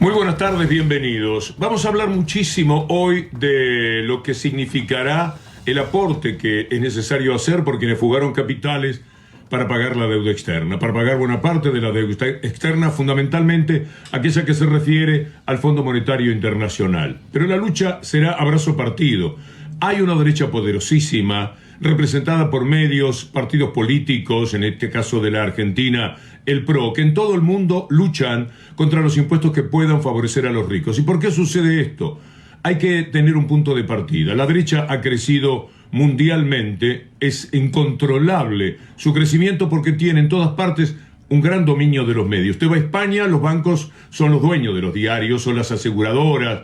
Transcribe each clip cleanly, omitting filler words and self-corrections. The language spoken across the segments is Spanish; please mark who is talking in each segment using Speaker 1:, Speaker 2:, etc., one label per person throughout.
Speaker 1: Muy buenas tardes, bienvenidos. Vamos a hablar muchísimo hoy de lo que significará el aporte que es necesario hacer por quienes fugaron capitales para pagar la deuda externa, para pagar buena parte de la deuda externa, fundamentalmente aquella que se refiere al Fondo Monetario Internacional. Pero la lucha será a brazo partido. Hay una derecha poderosísima, representada por medios, partidos políticos, en este caso de la Argentina, el PRO, que en todo el mundo luchan contra los impuestos que puedan favorecer a los ricos. ¿Y por qué sucede esto? Hay que tener un punto de partida. La derecha ha crecido mundialmente, es incontrolable su crecimiento porque tiene en todas partes un gran dominio de los medios. Usted va a España, los bancos son los dueños de los diarios, son las aseguradoras,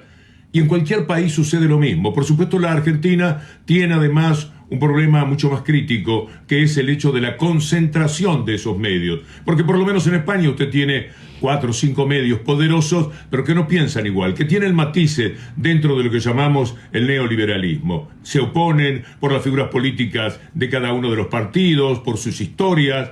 Speaker 1: y en cualquier país sucede lo mismo. Por supuesto, la Argentina tiene además un problema mucho más crítico, que es el hecho de la concentración de esos medios. Porque por lo menos en España usted tiene 4 o 5 medios poderosos, pero que no piensan igual, que tienen matices dentro de lo que llamamos el neoliberalismo. Se oponen por las figuras políticas de cada uno de los partidos, por sus historias,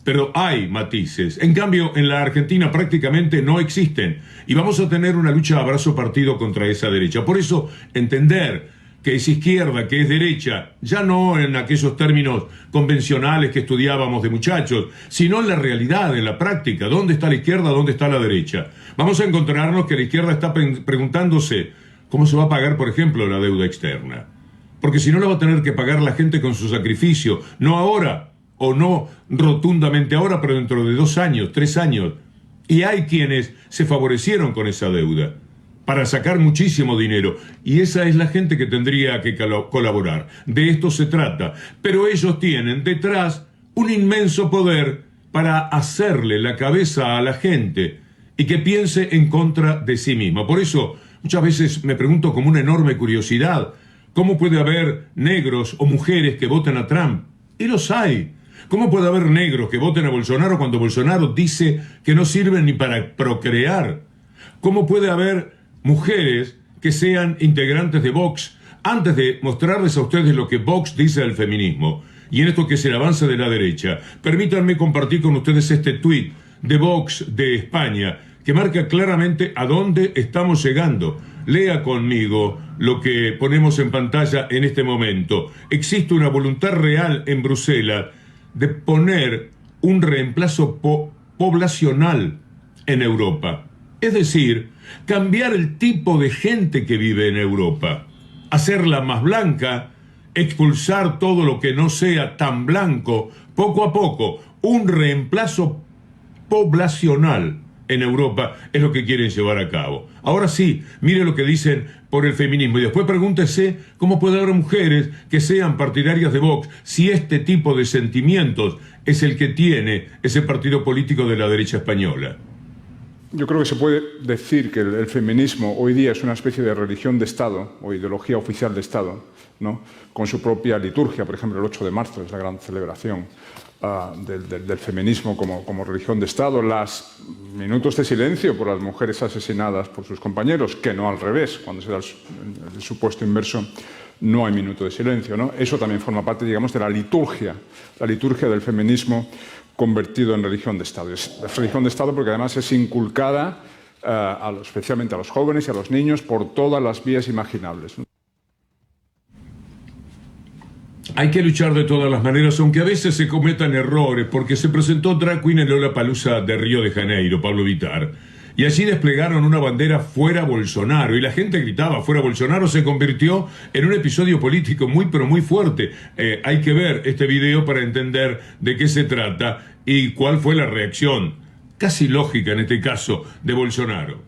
Speaker 1: pero hay matices. En cambio, en la Argentina prácticamente no existen. Y vamos a tener una lucha a brazo partido contra esa derecha. Por eso, entender que es izquierda, que es derecha, ya no en aquellos términos convencionales que estudiábamos de muchachos, sino en la realidad, en la práctica. ¿Dónde está la izquierda? ¿Dónde está la derecha? Vamos a encontrarnos que la izquierda está preguntándose cómo se va a pagar, por ejemplo, la deuda externa. Porque si no, la va a tener que pagar la gente con su sacrificio. No ahora, o no rotundamente ahora, pero dentro de 2 años, 3 años. Y hay quienes se favorecieron con esa deuda para sacar muchísimo dinero. Y esa es la gente que tendría que colaborar. De esto se trata. Pero ellos tienen detrás un inmenso poder para hacerle la cabeza a la gente y que piense en contra de sí misma. Por eso, muchas veces me pregunto con una enorme curiosidad, ¿cómo puede haber negros o mujeres que voten a Trump? Y los hay. ¿Cómo puede haber negros que voten a Bolsonaro cuando Bolsonaro dice que no sirven ni para procrear? ¿Cómo puede haber mujeres que sean integrantes de Vox antes de mostrarles a ustedes lo que Vox dice del feminismo? Y en esto que es el avance de la derecha, permítanme compartir con ustedes este tuit de Vox de España que marca claramente a dónde estamos llegando. Lea conmigo lo que ponemos en pantalla en este momento. Existe una voluntad real en Bruselas de poner un reemplazo poblacional en Europa. Es decir, cambiar el tipo de gente que vive en Europa, hacerla más blanca, expulsar todo lo que no sea tan blanco, poco a poco, un reemplazo poblacional en Europa es lo que quieren llevar a cabo. Ahora sí, mire lo que dicen por el feminismo y después pregúntese cómo puede haber mujeres que sean partidarias de Vox si este tipo de sentimientos es el que tiene ese partido político de la derecha española.
Speaker 2: Yo creo que se puede decir que el feminismo hoy día es una especie de religión de Estado o ideología oficial de Estado, ¿no? Con su propia liturgia. Por ejemplo, el 8 de marzo es la gran celebración del feminismo como religión de Estado. Los minutos de silencio por las mujeres asesinadas por sus compañeros, que no al revés, cuando se da el supuesto inverso, no hay minuto de silencio, ¿no? Eso también forma parte, digamos, de la liturgia del feminismo convertido en religión de Estado. Es religión de Estado porque además es inculcada especialmente a los jóvenes y a los niños por todas las vías imaginables.
Speaker 1: Hay que luchar de todas las maneras, aunque a veces se cometan errores, porque se presentó Drag Queen en Lollapalooza de Río de Janeiro, Pablo Vittar, y allí desplegaron una bandera fuera Bolsonaro, y la gente gritaba fuera Bolsonaro. Se convirtió en un episodio político muy pero muy fuerte. Hay que ver este video para entender de qué se trata y cuál fue la reacción, casi lógica en este caso, de Bolsonaro.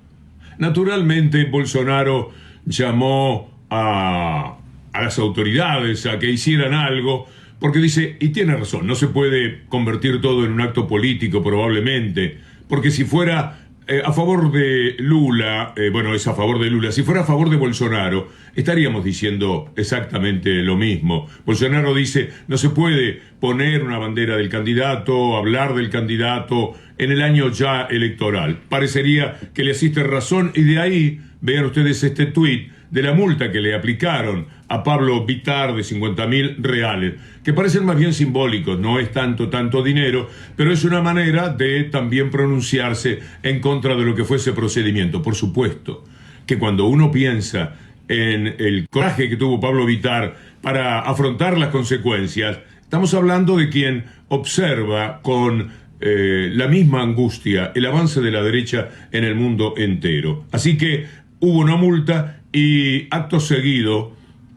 Speaker 1: Naturalmente, Bolsonaro llamó a las autoridades a que hicieran algo, porque dice, y tiene razón, no se puede convertir todo en un acto político probablemente, porque si fuera a favor de Lula, es a favor de Lula, si fuera a favor de Bolsonaro, estaríamos diciendo exactamente lo mismo. Bolsonaro dice, no se puede poner una bandera del candidato, hablar del candidato en el año ya electoral. Parecería que le asiste razón, y de ahí, vean ustedes este tuit, de la multa que le aplicaron a Pablo Vittar de 50.000 reales, que parecen más bien simbólicos, no es tanto dinero, pero es una manera de también pronunciarse en contra de lo que fue ese procedimiento. Por supuesto que cuando uno piensa en el coraje que tuvo Pablo Vittar para afrontar las consecuencias, estamos hablando de quien observa con la misma angustia el avance de la derecha en el mundo entero. Así que hubo una multa y acto seguido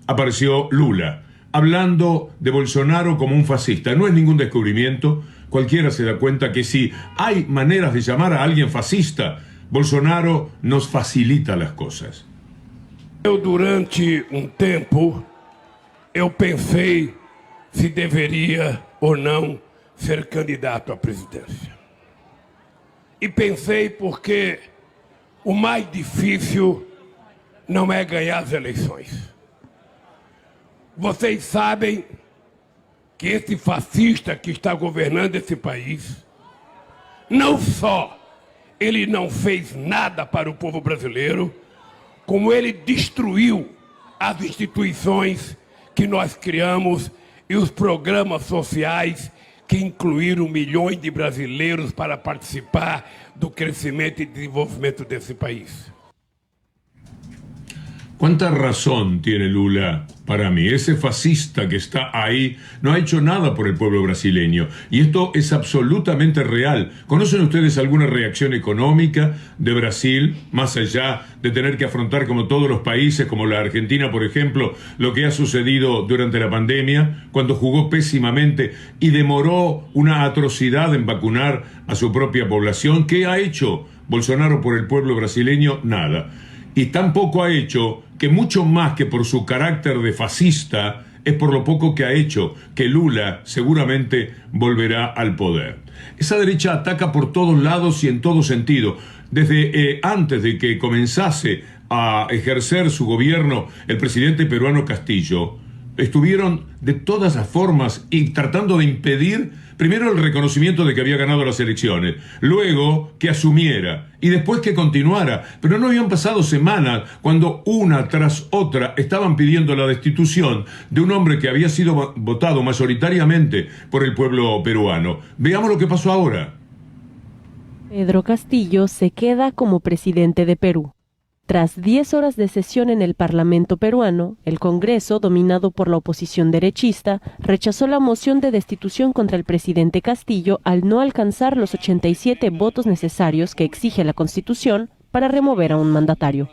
Speaker 1: apareció Lula, hablando de Bolsonaro como un fascista. No es ningún descubrimiento, cualquiera se da cuenta que si hay maneras de llamar a alguien fascista, Bolsonaro nos facilita las cosas.
Speaker 3: Durante tempo, pensei se deveria ou não ser candidato à presidência. E pensei porque o mais difícil não é ganhar as eleições. Vocês sabem que esse fascista que está governando esse país, não só ele não fez nada para o povo brasileiro, como ele destruiu as instituições que nós criamos e os programas sociais que incluíram milhões de brasileiros para participar do crescimento e desenvolvimento desse país.
Speaker 1: ¿Cuánta razón tiene Lula para mí? Ese fascista que está ahí no ha hecho nada por el pueblo brasileño. Y esto es absolutamente real. ¿Conocen ustedes alguna reacción económica de Brasil, más allá de tener que afrontar, como todos los países, como la Argentina, por ejemplo, lo que ha sucedido durante la pandemia, cuando jugó pésimamente y demoró una atrocidad en vacunar a su propia población? ¿Qué ha hecho Bolsonaro por el pueblo brasileño? Nada. Y tampoco ha hecho, que mucho más que por su carácter de fascista, es por lo poco que ha hecho, que Lula seguramente volverá al poder. Esa derecha ataca por todos lados y en todo sentido. Desde antes de que comenzase a ejercer su gobierno el presidente peruano Castillo, estuvieron de todas las formas y tratando de impedir primero el reconocimiento de que había ganado las elecciones, luego que asumiera y después que continuara. Pero no habían pasado semanas cuando una tras otra estaban pidiendo la destitución de un hombre que había sido votado mayoritariamente por el pueblo peruano. Veamos lo que pasó ahora.
Speaker 4: Pedro Castillo se queda como presidente de Perú. Tras 10 horas de sesión en el Parlamento peruano, el Congreso, dominado por la oposición derechista, rechazó la moción de destitución contra el presidente Castillo al no alcanzar los 87 votos necesarios que exige la Constitución para remover a un mandatario.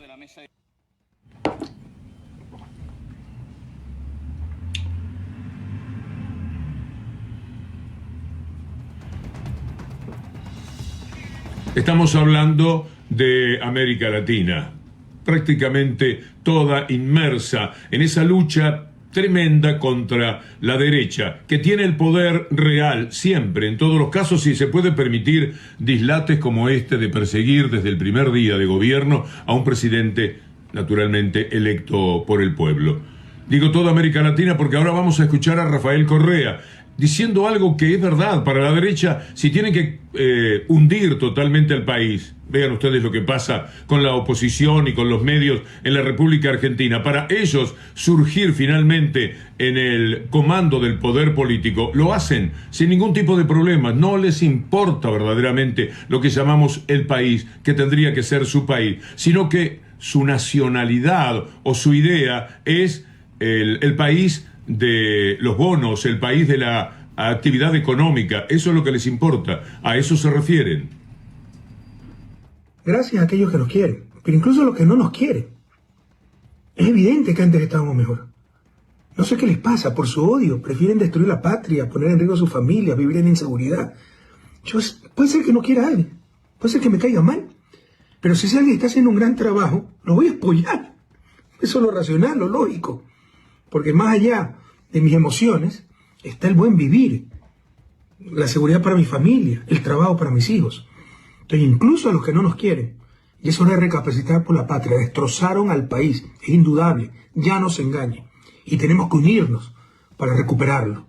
Speaker 1: Estamos hablando de América Latina, prácticamente toda inmersa en esa lucha tremenda contra la derecha, que tiene el poder real siempre, en todos los casos, y se puede permitir dislates como este de perseguir desde el primer día de gobierno a un presidente naturalmente electo por el pueblo. Digo toda América Latina porque ahora vamos a escuchar a Rafael Correa diciendo algo que es verdad para la derecha. Si tienen que hundir totalmente al país, vean ustedes lo que pasa con la oposición y con los medios en la República Argentina. Para ellos surgir finalmente en el comando del poder político, lo hacen sin ningún tipo de problema. No les importa verdaderamente lo que llamamos el país, que tendría que ser su país, sino que su nacionalidad o su idea es el país de los bonos, el país de la actividad económica. Eso es lo que les importa, a eso se refieren.
Speaker 5: Gracias a aquellos que nos quieren, pero incluso a los que no nos quieren. Es evidente que antes estábamos mejor. No sé qué les pasa, por su odio prefieren destruir la patria, poner en riesgo a su familia, vivir en inseguridad. Puede ser que no quiera a alguien, puede ser que me caiga mal, pero si ese alguien está haciendo un gran trabajo, lo voy a apoyar. Eso es lo racional, lo lógico. Porque más allá de mis emociones está el buen vivir, la seguridad para mi familia, el trabajo para mis hijos. Entonces, incluso a los que no nos quieren, y es hora de recapacitar por la patria, destrozaron al país, es indudable, ya no se engañe. Y tenemos que unirnos para recuperarlo.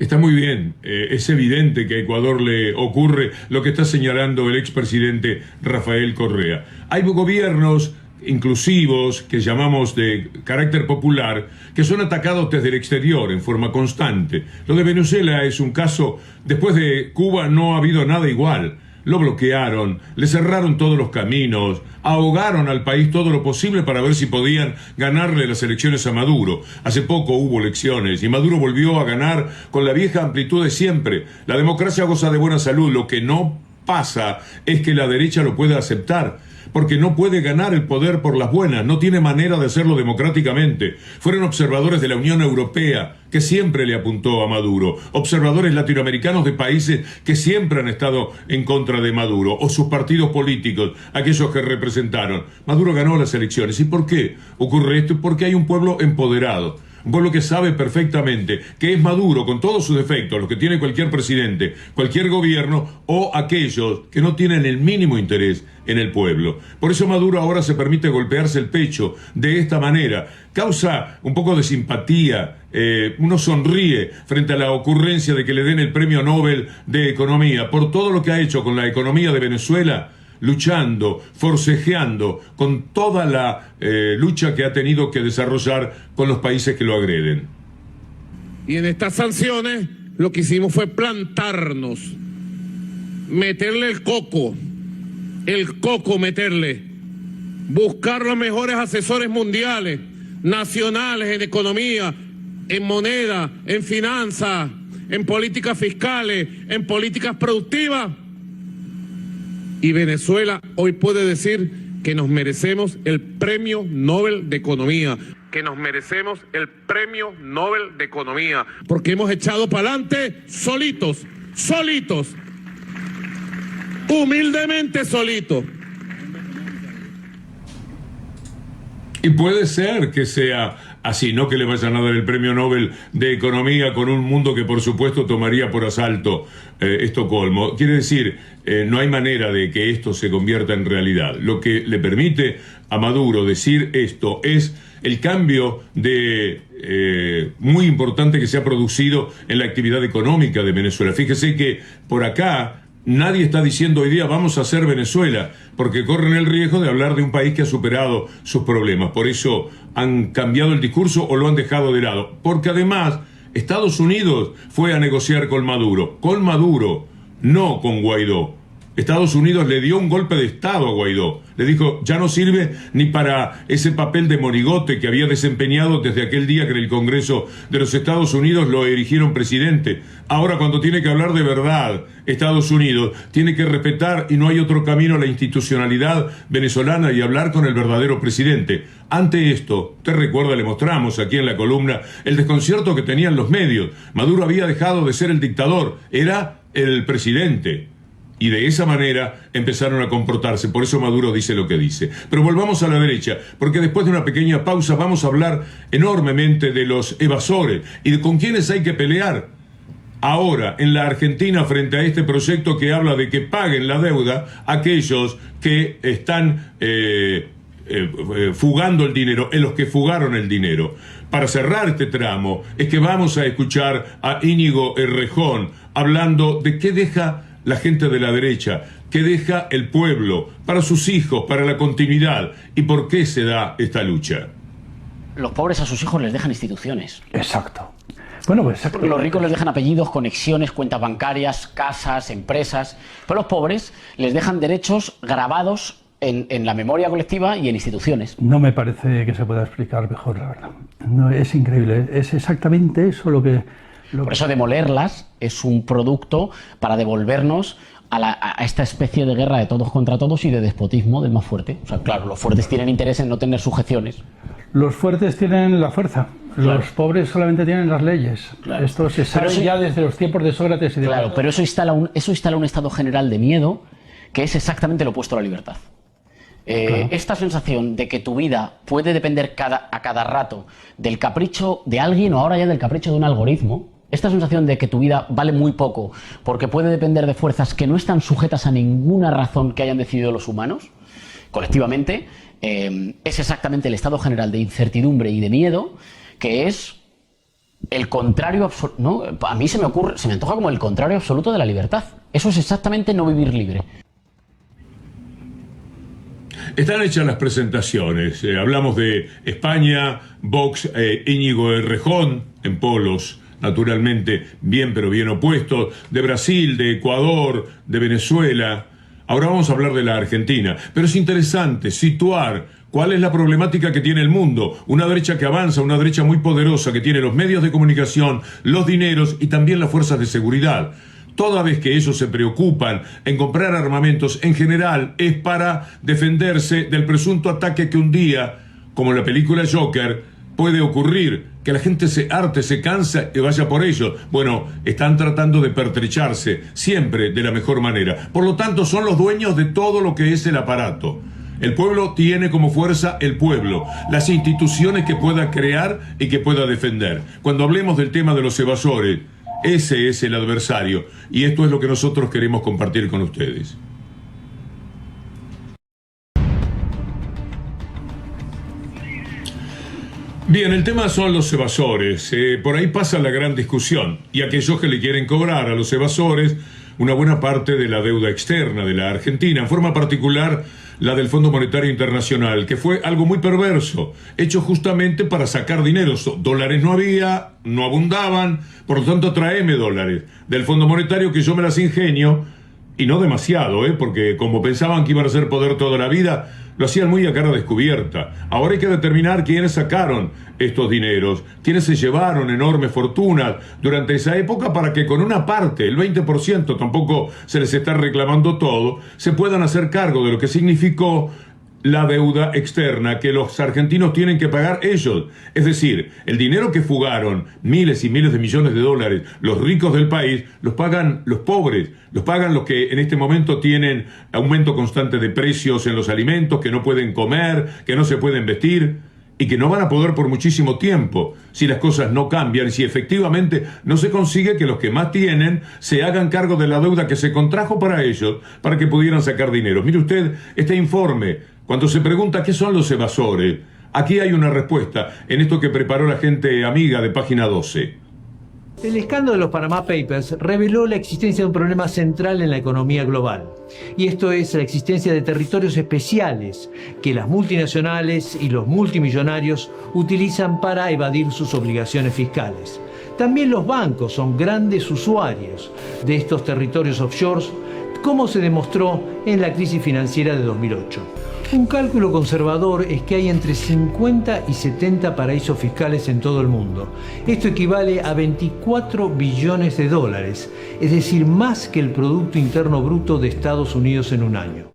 Speaker 1: Está muy bien. Es evidente que a Ecuador le ocurre lo que está señalando el expresidente Rafael Correa. Hay gobiernos inclusivos, que llamamos de carácter popular, que son atacados desde el exterior en forma constante. Lo de Venezuela es un caso, después de Cuba no ha habido nada igual. Lo bloquearon, le cerraron todos los caminos, ahogaron al país todo lo posible para ver si podían ganarle las elecciones a Maduro. Hace poco hubo elecciones y Maduro volvió a ganar con la vieja amplitud de siempre. La democracia goza de buena salud, lo que no pasa es que la derecha lo pueda aceptar, porque no puede ganar el poder por las buenas, no tiene manera de hacerlo democráticamente. Fueron observadores de la Unión Europea, que siempre le apuntó a Maduro, observadores latinoamericanos de países que siempre han estado en contra de Maduro, o sus partidos políticos, aquellos que representaron. Maduro ganó las elecciones. ¿Y por qué ocurre esto? Porque hay un pueblo empoderado. Un pueblo que sabe perfectamente que es Maduro, con todos sus defectos, los que tiene cualquier presidente, cualquier gobierno, o aquellos que no tienen el mínimo interés en el pueblo. Por eso Maduro ahora se permite golpearse el pecho de esta manera. Causa un poco de simpatía. Uno sonríe frente a la ocurrencia de que le den el premio Nobel de Economía por todo lo que ha hecho con la economía de Venezuela, luchando, forcejeando con toda la lucha que ha tenido que desarrollar con los países que lo agreden.
Speaker 6: Y en estas sanciones lo que hicimos fue plantarnos, meterle el coco meterle, buscar los mejores asesores mundiales, nacionales en economía, en moneda, en finanzas, en políticas fiscales, en políticas productivas. Y Venezuela hoy puede decir que nos merecemos el Premio Nobel de Economía. Que nos merecemos el Premio Nobel de Economía. Porque hemos echado para adelante solitos. Humildemente solitos.
Speaker 1: Y puede ser que sea así, no que le vayan a dar el premio Nobel de Economía con un mundo que por supuesto tomaría por asalto Estocolmo. Quiere decir, no hay manera de que esto se convierta en realidad. Lo que le permite a Maduro decir esto es el cambio muy importante que se ha producido en la actividad económica de Venezuela. Fíjese que por acá nadie está diciendo hoy día vamos a hacer Venezuela, porque corren el riesgo de hablar de un país que ha superado sus problemas. Por eso han cambiado el discurso o lo han dejado de lado. Porque además Estados Unidos fue a negociar con Maduro, no con Guaidó. Estados Unidos le dio un golpe de Estado a Guaidó. Le dijo, ya no sirve ni para ese papel de monigote que había desempeñado desde aquel día que en el Congreso de los Estados Unidos lo erigieron presidente. Ahora, cuando tiene que hablar de verdad, Estados Unidos tiene que respetar, y no hay otro camino, la institucionalidad venezolana y hablar con el verdadero presidente. Ante esto, usted recuerda, le mostramos aquí en la columna el desconcierto que tenían los medios. Maduro había dejado de ser el dictador, era el presidente. Y de esa manera empezaron a comportarse. Por eso Maduro dice lo que dice. Pero volvamos a la derecha, porque después de una pequeña pausa vamos a hablar enormemente de los evasores y de con quiénes hay que pelear ahora en la Argentina frente a este proyecto que habla de que paguen la deuda aquellos que están fugando el dinero, en los que fugaron el dinero. Para cerrar este tramo es que vamos a escuchar a Íñigo Errejón hablando de qué deja la gente de la derecha, qué deja el pueblo para sus hijos, para la continuidad, y por qué se da esta lucha.
Speaker 7: Los pobres a sus hijos les dejan instituciones.
Speaker 8: Exacto. Bueno, pues exacto.
Speaker 7: Los ricos les dejan apellidos, conexiones, cuentas bancarias, casas, empresas. Pero los pobres les dejan derechos grabados en la memoria colectiva y en instituciones.
Speaker 8: No me parece que se pueda explicar mejor, la verdad. No, es increíble. Es exactamente eso lo que...
Speaker 7: Por eso demolerlas es un producto para devolvernos a esta especie de guerra de todos contra todos y de despotismo del más fuerte. O sea, claro, los fuertes tienen interés en no tener sujeciones.
Speaker 8: Los fuertes tienen la fuerza, claro. Los pobres solamente tienen las leyes. Claro. Esto se sabe ya desde los tiempos de Sócrates y de...
Speaker 7: Claro, pero eso instala un estado general de miedo que es exactamente lo opuesto a la libertad. Claro. Esta sensación de que tu vida puede depender a cada rato del capricho de alguien o ahora ya del capricho de un algoritmo. Esta sensación de que tu vida vale muy poco porque puede depender de fuerzas que no están sujetas a ninguna razón que hayan decidido los humanos, colectivamente, es exactamente el estado general de incertidumbre y de miedo que es el contrario absoluto, ¿no? A mí se me antoja como el contrario absoluto de la libertad. Eso es exactamente no vivir libre.
Speaker 1: Están hechas las presentaciones. Hablamos de España, Vox, Íñigo Errejón, en polos, naturalmente, bien pero bien opuestos, de Brasil, de Ecuador, de Venezuela. Ahora vamos a hablar de la Argentina. Pero es interesante situar cuál es la problemática que tiene el mundo. Una derecha que avanza, una derecha muy poderosa, que tiene los medios de comunicación, los dineros y también las fuerzas de seguridad. Toda vez que ellos se preocupan en comprar armamentos, en general es para defenderse del presunto ataque que un día, como en la película Joker, puede ocurrir, que la gente se harte, se cansa y vaya por ello. Bueno, están tratando de pertrecharse siempre de la mejor manera. Por lo tanto, son los dueños de todo lo que es el aparato. El pueblo tiene como fuerza el pueblo, las instituciones que pueda crear y que pueda defender. Cuando hablemos del tema de los evasores, ese es el adversario, y esto es lo que nosotros queremos compartir con ustedes. Bien, el tema son los evasores. Por ahí pasa la gran discusión, y aquellos que le quieren cobrar a los evasores una buena parte de la deuda externa de la Argentina, en forma particular la del Fondo Monetario Internacional, que fue algo muy perverso, hecho justamente para sacar dinero. Dólares no había, no abundaban, por lo tanto tráeme dólares del Fondo Monetario, que yo me las ingenio, y no demasiado, porque como pensaban que iban a ser poder toda la vida, lo hacían muy a cara descubierta. Ahora hay que determinar quiénes sacaron estos dineros, quiénes se llevaron enormes fortunas durante esa época, para que con una parte, el 20%, tampoco se les está reclamando todo, se puedan hacer cargo de lo que significó la deuda externa que los argentinos tienen que pagar ellos. Es decir, el dinero que fugaron, miles y miles de millones de dólares, los ricos del país, los pagan los pobres, los pagan los que en este momento tienen aumento constante de precios en los alimentos, que no pueden comer, que no se pueden vestir, y que no van a poder por muchísimo tiempo si las cosas no cambian, si efectivamente no se consigue que los que más tienen se hagan cargo de la deuda que se contrajo para ellos, para que pudieran sacar dinero. Mire usted este informe. Cuando se pregunta qué son los evasores, aquí hay una respuesta en esto que preparó la gente amiga de Página 12.
Speaker 9: El escándalo de los Panama Papers reveló la existencia de un problema central en la economía global. Y esto es la existencia de territorios especiales que las multinacionales y los multimillonarios utilizan para evadir sus obligaciones fiscales. También los bancos son grandes usuarios de estos territorios offshore, como se demostró en la crisis financiera de 2008. Un cálculo conservador es que hay entre 50 y 70 paraísos fiscales en todo el mundo. Esto equivale a 24 billones de dólares, es decir, más que el Producto Interno Bruto de Estados Unidos en un año.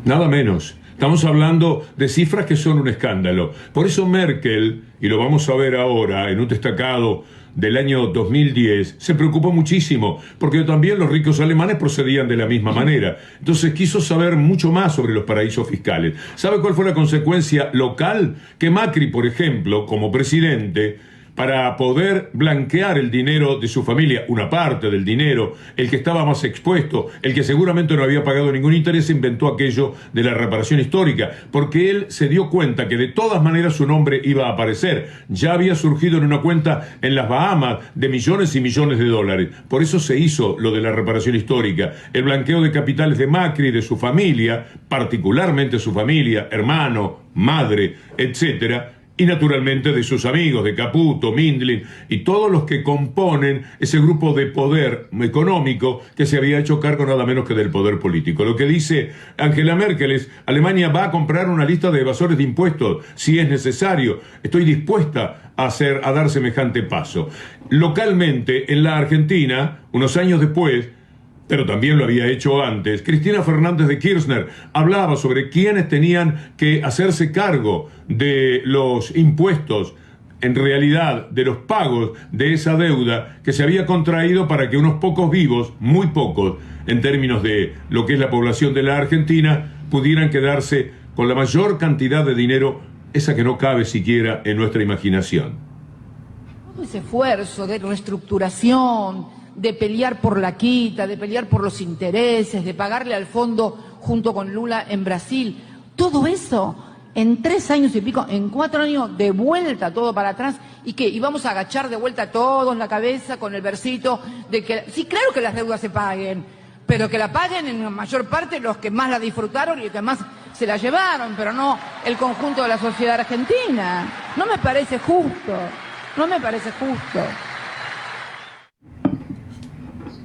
Speaker 1: Nada menos. Estamos hablando de cifras que son un escándalo. Por eso Merkel, y lo vamos a ver ahora en un destacado del año 2010, se preocupó muchísimo, porque también los ricos alemanes procedían de la misma manera. Entonces quiso saber mucho más sobre los paraísos fiscales. ¿Sabe cuál fue la consecuencia local? Que Macri, por ejemplo, como presidente, para poder blanquear el dinero de su familia, una parte del dinero, el que estaba más expuesto, el que seguramente no había pagado ningún interés, inventó aquello de la reparación histórica, porque él se dio cuenta que de todas maneras su nombre iba a aparecer. Ya había surgido en una cuenta en las Bahamas de millones y millones de dólares. Por eso se hizo lo de la reparación histórica, el blanqueo de capitales de Macri, de su familia, particularmente su familia, hermano, madre, etcétera, y naturalmente de sus amigos, de Caputo, Mindlin y todos los que componen ese grupo de poder económico que se había hecho cargo nada menos que del poder político. Lo que dice Angela Merkel es: Alemania va a comprar una lista de evasores de impuestos si es necesario. Estoy dispuesta a dar semejante paso. Localmente, en la Argentina, unos años después, pero también lo había hecho antes, Cristina Fernández de Kirchner hablaba sobre quiénes tenían que hacerse cargo de los impuestos, en realidad de los pagos de esa deuda que se había contraído para que unos pocos vivos, muy pocos en términos de lo que es la población de la Argentina, pudieran quedarse con la mayor cantidad de dinero, esa que no cabe siquiera en nuestra imaginación.
Speaker 10: Todo ese esfuerzo de reestructuración, de pelear por la quita, de pelear por los intereses, de pagarle al fondo junto con Lula en Brasil, todo eso en 3 años y pico, en 4 años, de vuelta todo para atrás. ¿Y qué? ¿Y vamos a agachar de vuelta todos la cabeza con el versito de que... Sí, claro que las deudas se paguen, pero que la paguen en la mayor parte los que más la disfrutaron y los que más se la llevaron, pero no el conjunto de la sociedad argentina. No me parece justo, no me parece justo.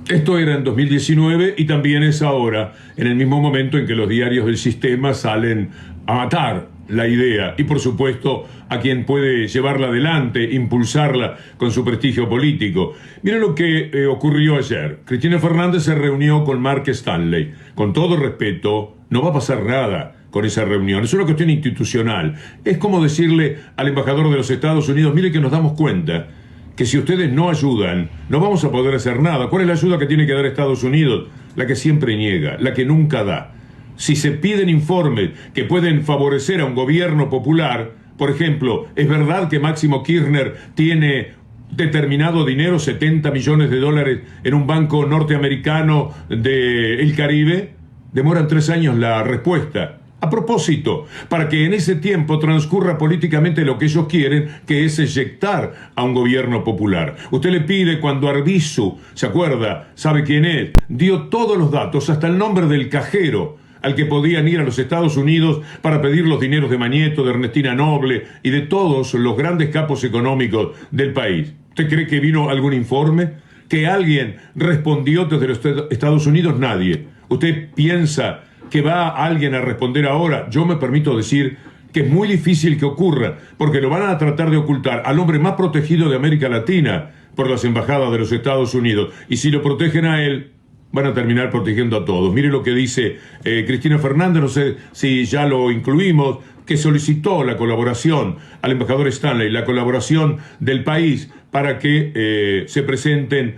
Speaker 1: Esto era en 2019 y también es ahora, en el mismo momento en que los diarios del sistema salen a matar la idea y, por supuesto, a quien puede llevarla adelante, impulsarla con su prestigio político. Miren lo que ocurrió ayer. Cristina Fernández se reunió con Mark Stanley. Con todo respeto, no va a pasar nada con esa reunión. Es una cuestión institucional. Es como decirle al embajador de los Estados Unidos, mire que nos damos cuenta que si ustedes no ayudan, no vamos a poder hacer nada. ¿Cuál es la ayuda que tiene que dar Estados Unidos? La que siempre niega, la que nunca da. Si se piden informes que pueden favorecer a un gobierno popular, por ejemplo, ¿es verdad que Máximo Kirchner tiene determinado dinero, 70 millones de dólares, en un banco norteamericano del Caribe? Demoran 3 años la respuesta. A propósito, para que en ese tiempo transcurra políticamente lo que ellos quieren, que es eyectar a un gobierno popular. Usted le pide cuando Arbizu, ¿se acuerda? ¿Sabe quién es? Dio todos los datos, hasta el nombre del cajero al que podían ir a los Estados Unidos para pedir los dineros de Mañeto, de Ernestina Noble y de todos los grandes capos económicos del país. ¿Usted cree que vino algún informe? ¿Que alguien respondió desde los Estados Unidos? Nadie. ¿Usted piensa que va alguien a responder ahora? Yo me permito decir que es muy difícil que ocurra, porque lo van a tratar de ocultar al hombre más protegido de América Latina por las embajadas de los Estados Unidos. Y si lo protegen a él, van a terminar protegiendo a todos. Mire lo que dice Cristina Fernández, no sé si ya lo incluimos, que solicitó la colaboración al embajador Stanley, la colaboración del país para que se presenten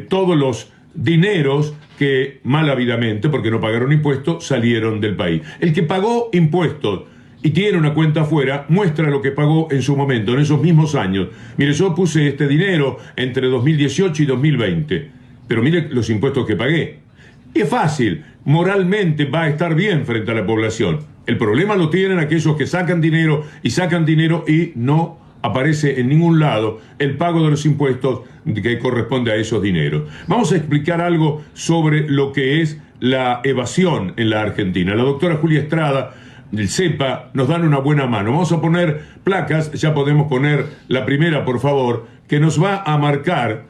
Speaker 1: todos los dineros que mal habilmente, porque no pagaron impuestos, salieron del país. El que pagó impuestos y tiene una cuenta afuera, muestra lo que pagó en su momento, en esos mismos años. Mire, yo puse este dinero entre 2018 y 2020, pero mire los impuestos que pagué. Y es fácil, moralmente va a estar bien frente a la población. El problema lo tienen aquellos que sacan dinero y no aparece en ningún lado el pago de los impuestos que corresponde a esos dineros. Vamos a explicar algo sobre lo que es la evasión en la Argentina. La doctora Julia Estrada del CEPA nos dan una buena mano. Vamos a poner placas, ya podemos poner la primera, por favor, que nos va a marcar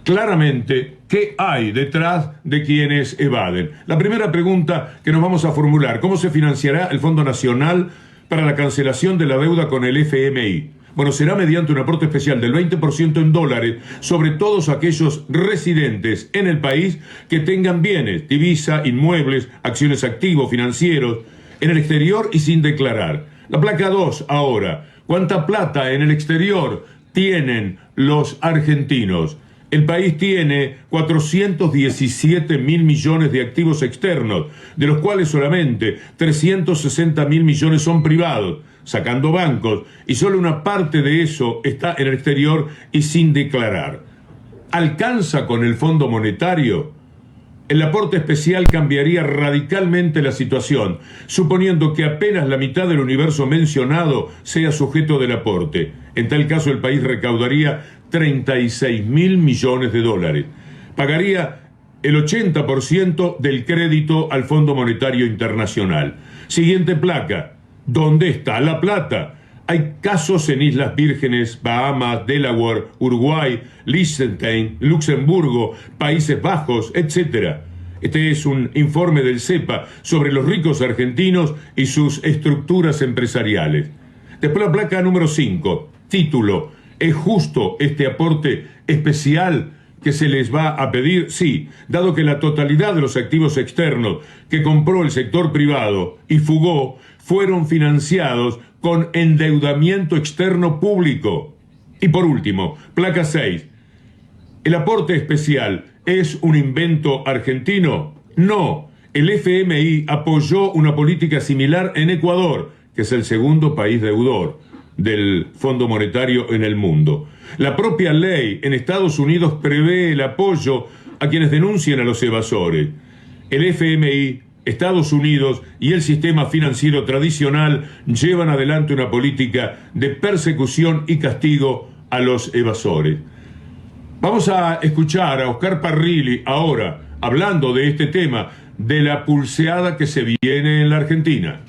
Speaker 1: claramente qué hay detrás de quienes evaden. La primera pregunta que nos vamos a formular: ¿cómo se financiará el Fondo Nacional para la cancelación de la deuda con el FMI? Bueno, será mediante un aporte especial del 20% en dólares sobre todos aquellos residentes en el país que tengan bienes, divisa, inmuebles, acciones activos, financieros, en el exterior y sin declarar. La placa 2 ahora. ¿Cuánta plata en el exterior tienen los argentinos? El país tiene 417 mil millones de activos externos, de los cuales solamente 360 mil millones son privados, sacando bancos, y solo una parte de eso está en el exterior y sin declarar. ¿Alcanza con el Fondo Monetario? El aporte especial cambiaría radicalmente la situación, suponiendo que apenas la mitad del universo mencionado sea sujeto del aporte. En tal caso, el país recaudaría 36 mil millones de dólares. Pagaría el 80% del crédito al Fondo Monetario Internacional. Siguiente placa. ¿Dónde está la plata? Hay casos en Islas Vírgenes, Bahamas, Delaware, Uruguay, Liechtenstein, Luxemburgo, Países Bajos, etc. Este es un informe del CEPA sobre los ricos argentinos y sus estructuras empresariales. Después la placa número 5, título: ¿es justo este aporte especial que se les va a pedir? Sí, dado que la totalidad de los activos externos que compró el sector privado y fugó fueron financiados con endeudamiento externo público. Y por último, placa 6. ¿El aporte especial es un invento argentino? No. El FMI apoyó una política similar en Ecuador, que es el segundo país deudor del Fondo Monetario en el mundo. La propia ley en Estados Unidos prevé el apoyo a quienes denuncien a los evasores. El FMI Estados Unidos y el sistema financiero tradicional llevan adelante una política de persecución y castigo a los evasores. Vamos a escuchar a Oscar Parrilli ahora, hablando de este tema, de la pulseada que se viene en la Argentina.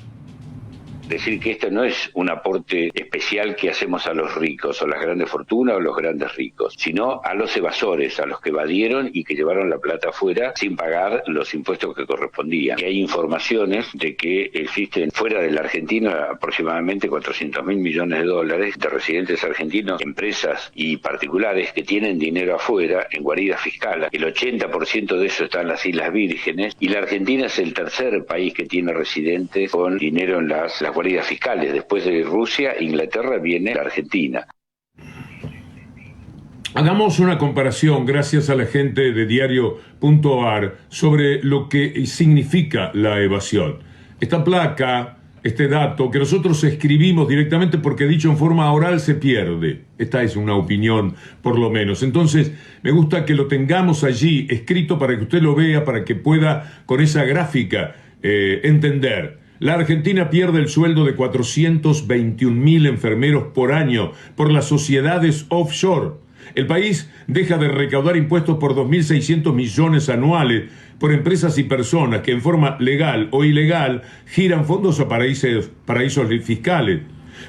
Speaker 11: Decir que esto no es un aporte especial que hacemos a los ricos, o las grandes fortunas, o los grandes ricos, sino a los evasores, a los que evadieron y que llevaron la plata afuera sin pagar los impuestos que correspondían. Y hay informaciones de que existen fuera de la Argentina aproximadamente 400.000 millones de dólares de residentes argentinos, empresas y particulares que tienen dinero afuera en guaridas fiscales. El 80% de eso está en las Islas Vírgenes, y la Argentina es el tercer país que tiene residentes con dinero en las guaridas fiscales. Después de Rusia, Inglaterra, viene la Argentina.
Speaker 1: Hagamos una comparación, gracias a la gente de Diario.ar, sobre lo que significa la evasión. Esta placa, este dato, que nosotros escribimos directamente porque dicho en forma oral se pierde. Esta es una opinión, por lo menos. Entonces, me gusta que lo tengamos allí escrito para que usted lo vea, para que pueda, con esa gráfica, entender. La Argentina pierde el sueldo de 421.000 enfermeros por año por las sociedades offshore. El país deja de recaudar impuestos por 2.600 millones anuales por empresas y personas que en forma legal o ilegal giran fondos a paraísos fiscales.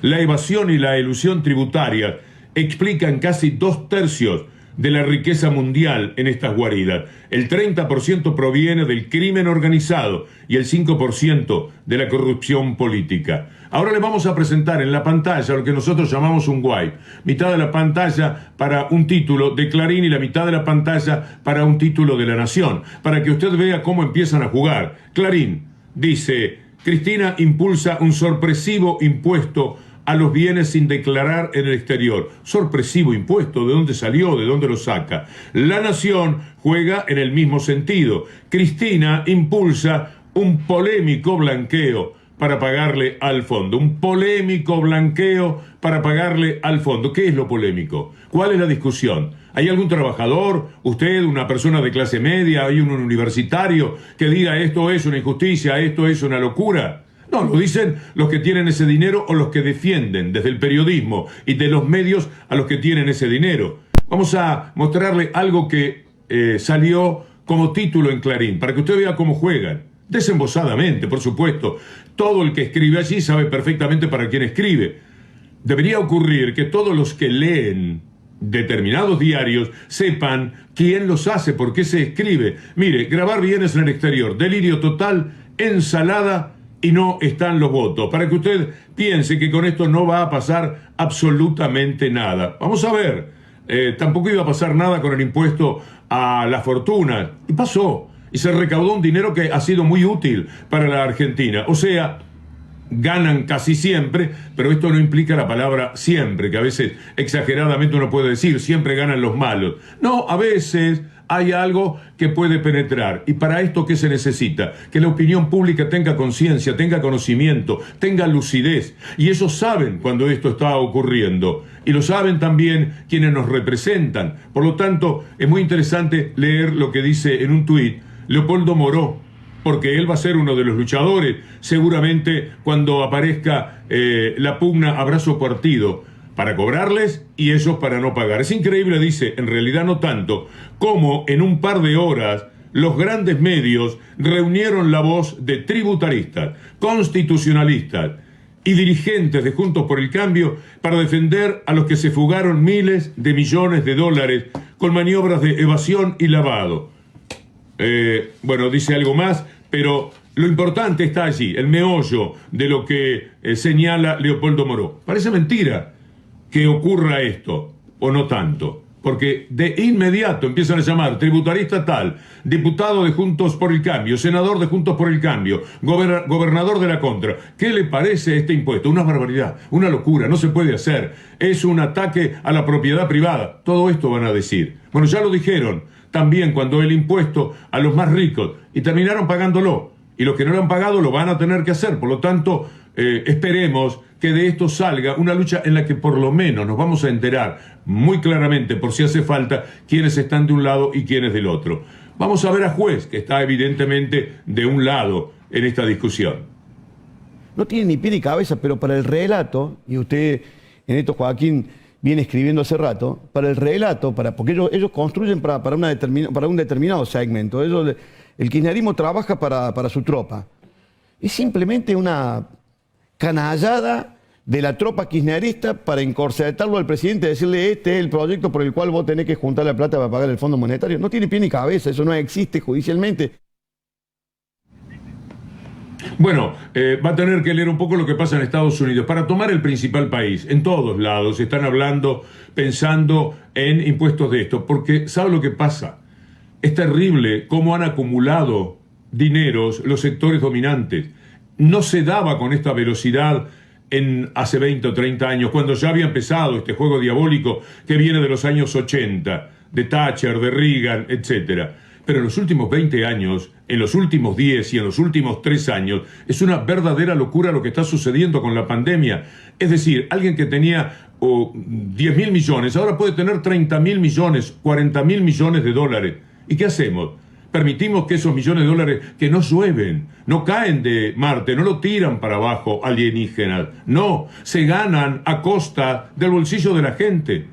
Speaker 1: La evasión y la elusión tributaria explican casi 2/3 de la riqueza mundial en estas guaridas. El 30% proviene del crimen organizado y el 5% de la corrupción política. Ahora le vamos a presentar en la pantalla lo que nosotros llamamos un wipe. Mitad de la pantalla para un título de Clarín y la mitad de la pantalla para un título de La Nación, para que usted vea cómo empiezan a jugar. Clarín dice: Cristina impulsa un sorpresivo impuesto a los bienes sin declarar en el exterior. Sorpresivo impuesto, ¿de dónde salió? ¿De dónde lo saca? La Nación juega en el mismo sentido. Cristina impulsa un polémico blanqueo para pagarle al fondo. Un polémico blanqueo para pagarle al fondo. ¿Qué es lo polémico? ¿Cuál es la discusión? ¿Hay algún trabajador, usted, una persona de clase media, hay un universitario que diga esto es una injusticia, esto es una locura? No, lo dicen los que tienen ese dinero o los que defienden desde el periodismo y de los medios a los que tienen ese dinero. Vamos a mostrarle algo que salió como título en Clarín, para que usted vea cómo juegan. Desembosadamente, por supuesto. Todo el que escribe allí sabe perfectamente para quién escribe. Debería ocurrir que todos los que leen determinados diarios sepan quién los hace, por qué se escribe. Mire, grabar bienes en el exterior, delirio total, ensalada, y no están los votos, para que usted piense que con esto no va a pasar absolutamente nada. Vamos a ver, tampoco iba a pasar nada con el impuesto a la fortuna, y pasó, y se recaudó un dinero que ha sido muy útil para la Argentina. O sea, ganan casi siempre, pero esto no implica la palabra siempre, que a veces exageradamente uno puede decir, siempre ganan los malos. No, a veces hay algo que puede penetrar. ¿Y para esto qué se necesita? Que la opinión pública tenga conciencia, tenga conocimiento, tenga lucidez. Y ellos saben cuando esto está ocurriendo. Y lo saben también quienes nos representan. Por lo tanto, es muy interesante leer lo que dice en un tuit Leopoldo Moró, porque él va a ser uno de los luchadores, seguramente cuando aparezca la pugna abrazo partido, para cobrarles y ellos para no pagar. Es increíble, dice, en realidad no tanto, como en un par de horas los grandes medios reunieron la voz de tributaristas, constitucionalistas y dirigentes de Juntos por el Cambio para defender a los que se fugaron miles de millones de dólares con maniobras de evasión y lavado. Bueno, dice algo más, pero lo importante está allí, el meollo de lo que señala Leopoldo Moró. Parece mentira que ocurra esto, o no tanto, porque de inmediato empiezan a llamar tributarista tal, diputado de Juntos por el Cambio, senador de Juntos por el Cambio, gobernador de la Contra. ¿Qué le parece este impuesto? Una barbaridad, una locura, no se puede hacer, es un ataque a la propiedad privada. Todo esto van a decir. Bueno, ya lo dijeron también cuando el impuesto a los más ricos, y terminaron pagándolo, y los que no lo han pagado lo van a tener que hacer. Por lo tanto, esperemos que de esto salga una lucha en la que por lo menos nos vamos a enterar muy claramente, por si hace falta, quiénes están de un lado y quiénes del otro. Vamos a ver a Juez, que está evidentemente de un lado, en esta discusión.
Speaker 12: No tiene ni pie ni cabeza, pero para el relato, y usted en esto, Joaquín, viene escribiendo hace rato, para el relato, porque ellos construyen para un determinado segmento, el kirchnerismo trabaja para su tropa. Es simplemente una canallada de la tropa kirchnerista para encorsetarlo al presidente y decirle: este es el proyecto por el cual vos tenés que juntar la plata para pagar el Fondo Monetario. No tiene pie ni cabeza, eso no existe judicialmente.
Speaker 1: Bueno, va a tener que leer un poco lo que pasa en Estados Unidos. Para tomar el principal país, en todos lados están hablando, pensando en impuestos de esto, porque ¿sabe lo que pasa? Es terrible cómo han acumulado dineros los sectores dominantes. No se daba con esta velocidad hace 20 o 30 años, cuando ya había empezado este juego diabólico que viene de los años 80, de Thatcher, de Reagan, etcétera. Pero en los últimos 20 años, en los últimos 10 y en los últimos 3 años, es una verdadera locura lo que está sucediendo con la pandemia. Es decir, alguien que tenía 10.000 millones, ahora puede tener 30.000 millones, 40.000 millones de dólares. ¿Y qué hacemos? Permitimos que esos millones de dólares que no llueven, no caen de Marte, no lo tiran para abajo alienígenas. No, se ganan a costa del bolsillo de la gente.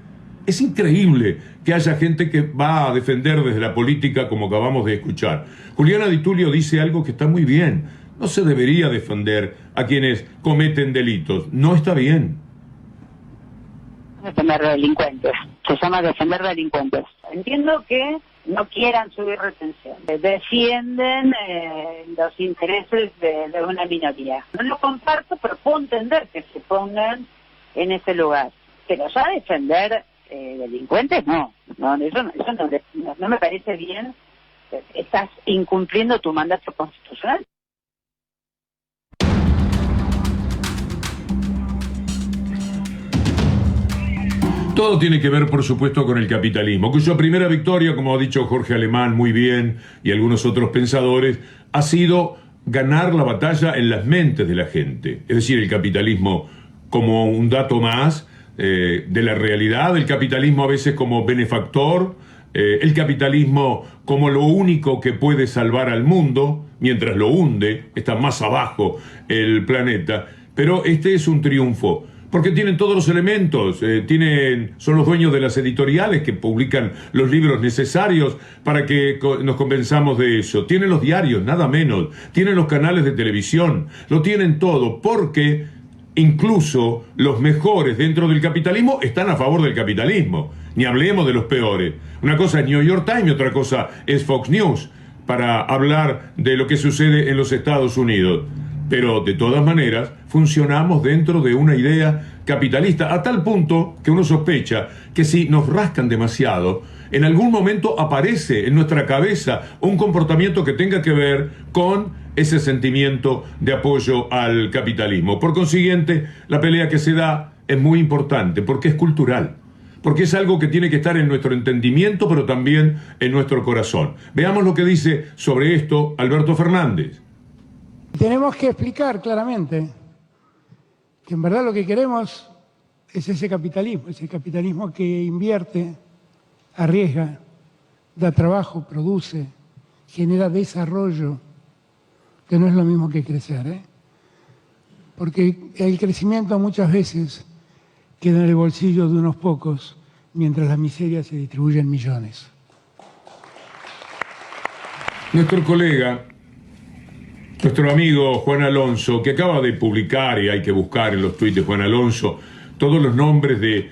Speaker 1: Es increíble que haya gente que va a defender desde la política como acabamos de escuchar. Juliana Di Tulio dice algo que está muy bien. No se debería defender a quienes cometen delitos. No está bien.
Speaker 13: Defender delincuentes. Se llama defender delincuentes. Entiendo que no quieran subir retención. Defienden los intereses de una minoría. No lo comparto, pero puedo entender que se pongan en ese lugar. Pero ya defender delincuentes, no, eso no me parece bien. Estás incumpliendo tu mandato constitucional.
Speaker 1: Todo tiene que ver, por supuesto, con el capitalismo, cuya primera victoria, como ha dicho Jorge Alemán muy bien, y algunos otros pensadores, ha sido ganar la batalla en las mentes de la gente. Es decir, el capitalismo como un dato más de la realidad, el capitalismo a veces como benefactor, el capitalismo como lo único que puede salvar al mundo, mientras lo hunde, está más abajo el planeta. Pero este es un triunfo, porque tienen todos los elementos, son los dueños de las editoriales que publican los libros necesarios para que nos convenzamos de eso. Tienen los diarios, nada menos. Tienen los canales de televisión. Lo tienen todo, porque incluso los mejores dentro del capitalismo están a favor del capitalismo. Ni hablemos de los peores. Una cosa es New York Times y otra cosa es Fox News, para hablar de lo que sucede en los Estados Unidos. Pero de todas maneras funcionamos dentro de una idea capitalista, a tal punto que uno sospecha que si nos rascan demasiado, en algún momento aparece en nuestra cabeza un comportamiento que tenga que ver con ese sentimiento de apoyo al capitalismo. Por consiguiente, la pelea que se da es muy importante porque es cultural, porque es algo que tiene que estar en nuestro entendimiento, pero también en nuestro corazón. Veamos lo que dice sobre esto Alberto Fernández.
Speaker 14: Tenemos que explicar claramente que en verdad lo que queremos es ese capitalismo que invierte, arriesga, da trabajo, produce, genera desarrollo, que no es lo mismo que crecer, porque el crecimiento muchas veces queda en el bolsillo de unos pocos, mientras la miseria se distribuye en millones.
Speaker 1: Nuestro colega, nuestro amigo Juan Alonso, que acaba de publicar, y hay que buscar en los tuits de Juan Alonso, todos los nombres de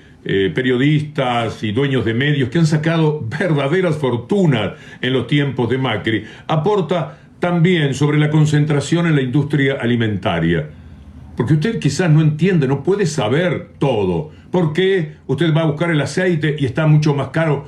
Speaker 1: periodistas y dueños de medios que han sacado verdaderas fortunas en los tiempos de Macri, aporta también sobre la concentración en la industria alimentaria. Porque usted quizás no entiende, no puede saber todo. ¿Por qué usted va a buscar el aceite y está mucho más caro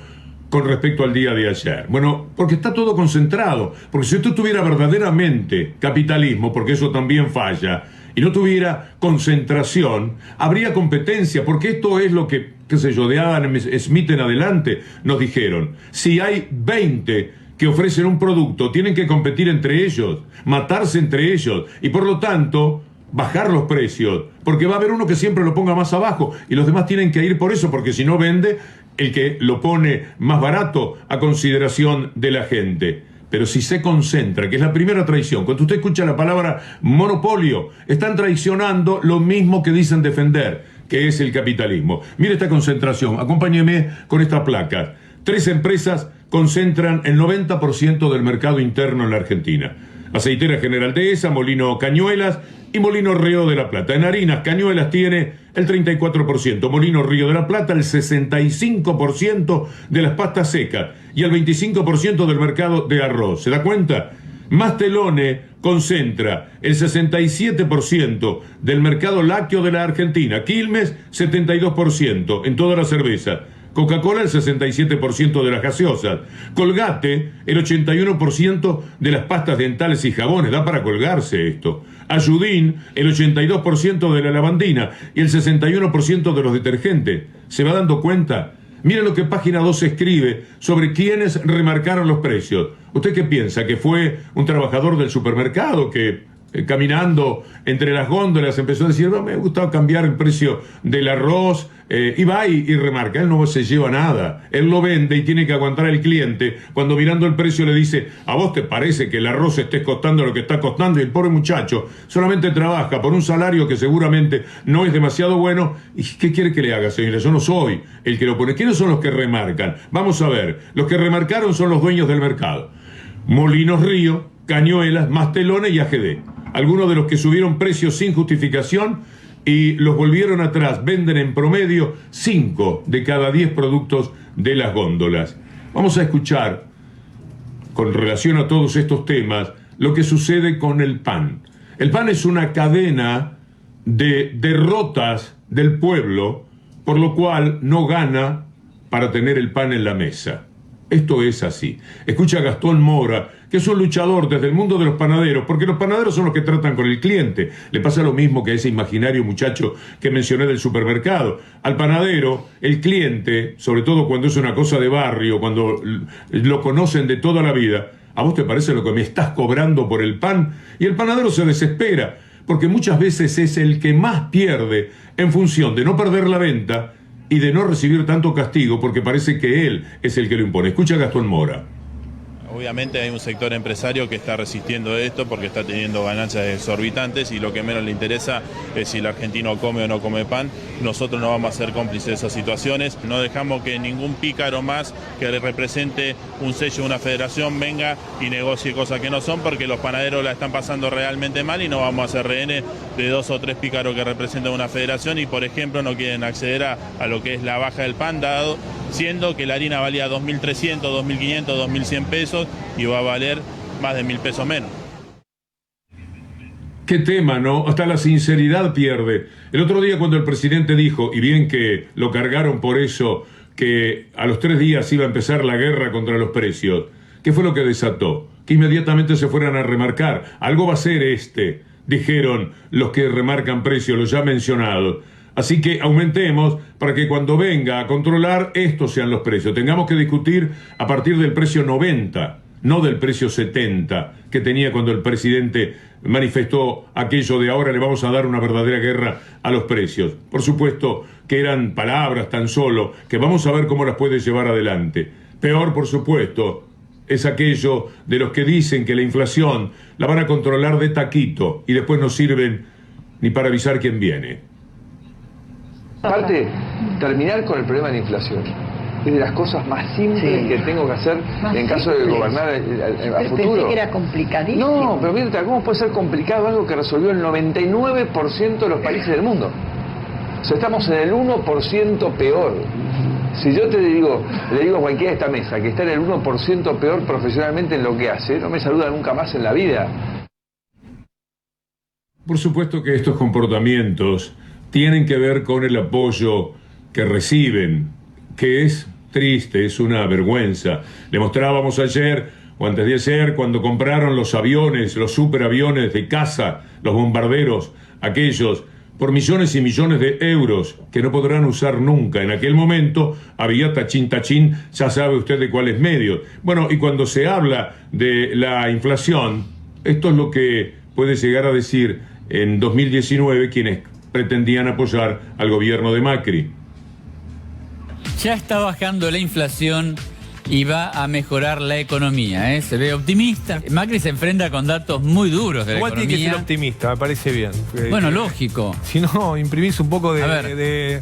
Speaker 1: con respecto al día de ayer? Bueno, porque está todo concentrado. Porque si usted tuviera verdaderamente capitalismo, porque eso también falla, y no tuviera concentración, habría competencia, porque esto es lo que, qué sé yo, de Adam Smith en adelante nos dijeron. Si hay 20 que ofrecen un producto, tienen que competir entre ellos, matarse entre ellos, y por lo tanto bajar los precios, porque va a haber uno que siempre lo ponga más abajo, y los demás tienen que ir por eso, porque si no vende el que lo pone más barato a consideración de la gente. Pero si se concentra, que es la primera traición, cuando usted escucha la palabra monopolio, están traicionando lo mismo que dicen defender, que es el capitalismo. Mire esta concentración, acompáñeme con esta placa. 3 empresas concentran el 90% del mercado interno en la Argentina. Aceitera General Dehesa, Molino Cañuelas y Molino Río de la Plata. En harinas, Cañuelas tiene el 34%, Molino Río de la Plata el 65% de las pastas secas y el 25% del mercado de arroz. ¿Se da cuenta? Mastelone concentra el 67% del mercado lácteo de la Argentina, Quilmes 72% en toda la cerveza, Coca-Cola el 67% de las gaseosas, Colgate el 81% de las pastas dentales y jabones, da para colgarse esto, Ayudín el 82% de la lavandina y el 61% de los detergentes. ¿Se va dando cuenta? Miren lo que Página 2 escribe sobre quiénes remarcaron los precios. ¿Usted qué piensa? ¿Que fue un trabajador del supermercado que caminando entre las góndolas empezó a decir, me gustaba cambiar el precio del arroz, y va y remarca? Él no se lleva nada, él lo vende y tiene que aguantar al cliente cuando mirando el precio le dice, ¿a vos te parece que el arroz esté costando lo que está costando? Y el pobre muchacho solamente trabaja por un salario que seguramente no es demasiado bueno. ¿Y qué quiere que le haga, señora? Yo no soy el que lo pone. ¿Quiénes son los que remarcan? Vamos a ver, los que remarcaron son los dueños del mercado: Molinos Río, Cañuelas, Mastelone y AGD. Algunos de los que subieron precios sin justificación y los volvieron atrás venden en promedio 5 de cada 10 productos de las góndolas. Vamos a escuchar, con relación a todos estos temas, lo que sucede con el pan. El pan es una cadena de derrotas del pueblo, por lo cual no gana para tener el pan en la mesa. Esto es así. Escucha a Gastón Mora, que es un luchador desde el mundo de los panaderos, porque los panaderos son los que tratan con el cliente. Le pasa lo mismo que a ese imaginario muchacho que mencioné del supermercado. Al panadero, el cliente, sobre todo cuando es una cosa de barrio, cuando lo conocen de toda la vida, ¿a vos te parece lo que me estás cobrando por el pan? Y el panadero se desespera, porque muchas veces es el que más pierde en función de no perder la venta y de no recibir tanto castigo, porque parece que él es el que lo impone. Escucha a Gastón Mora.
Speaker 15: Obviamente hay un sector empresario que está resistiendo esto porque está teniendo ganancias exorbitantes y lo que menos le interesa es si el argentino come o no come pan. Nosotros no vamos a ser cómplices de esas situaciones. No dejamos que ningún pícaro más que represente un sello de una federación venga y negocie cosas que no son, porque los panaderos la están pasando realmente mal y no vamos a ser rehenes de 2 o 3 pícaros que representan una federación y, por ejemplo, no quieren acceder a lo que es la baja del pan, dado siendo que la harina valía 2.300, 2.500, 2.100 pesos y va a valer más de 1.000 pesos menos.
Speaker 1: Qué tema, ¿no? Hasta la sinceridad pierde. El otro día cuando el presidente dijo, y bien que lo cargaron por eso, que a los 3 días iba a empezar la guerra contra los precios, ¿qué fue lo que desató? Que inmediatamente se fueran a remarcar. Algo va a ser dijeron los que remarcan precios, los ya mencionados. Así que aumentemos para que cuando venga a controlar estos sean los precios. Tengamos que discutir a partir del precio 90, no del precio 70 que tenía cuando el presidente manifestó aquello de ahora le vamos a dar una verdadera guerra a los precios. Por supuesto que eran palabras tan solo, que vamos a ver cómo las puede llevar adelante. Peor, por supuesto, es aquello de los que dicen que la inflación la van a controlar de taquito y después no sirven ni para avisar quién viene.
Speaker 16: Aparte, terminar con el problema de la inflación es de las cosas más simples que tengo que hacer en caso de gobernar a futuro.
Speaker 17: Pensé que era complicadísimo.
Speaker 16: No, pero mira, ¿cómo puede ser complicado algo que resolvió el 99% de los países del mundo? O sea, estamos en el 1% peor. Si yo le digo a cualquiera de esta mesa que está en el 1% peor profesionalmente en lo que hace, no me saluda nunca más en la vida.
Speaker 1: Por supuesto que estos comportamientos tienen que ver con el apoyo que reciben, que es triste, es una vergüenza. Le mostrábamos ayer o antes de ayer cuando compraron los aviones, los superaviones de caza, los bombarderos, aquellos, por millones y millones de euros que no podrán usar nunca. En aquel momento había tachín, ya sabe usted de cuáles medios. Bueno, y cuando se habla de la inflación, esto es lo que puede llegar a decir en 2019 quienes pretendían apoyar al gobierno de Macri.
Speaker 18: Ya está bajando la inflación
Speaker 17: y va a mejorar la economía, ¿eh? Se ve optimista. Macri se enfrenta con datos muy duros de la
Speaker 18: Igual
Speaker 17: economía.
Speaker 18: tiene que ser optimista, me parece bien.
Speaker 17: Bueno, lógico.
Speaker 18: Si no, imprimís un poco de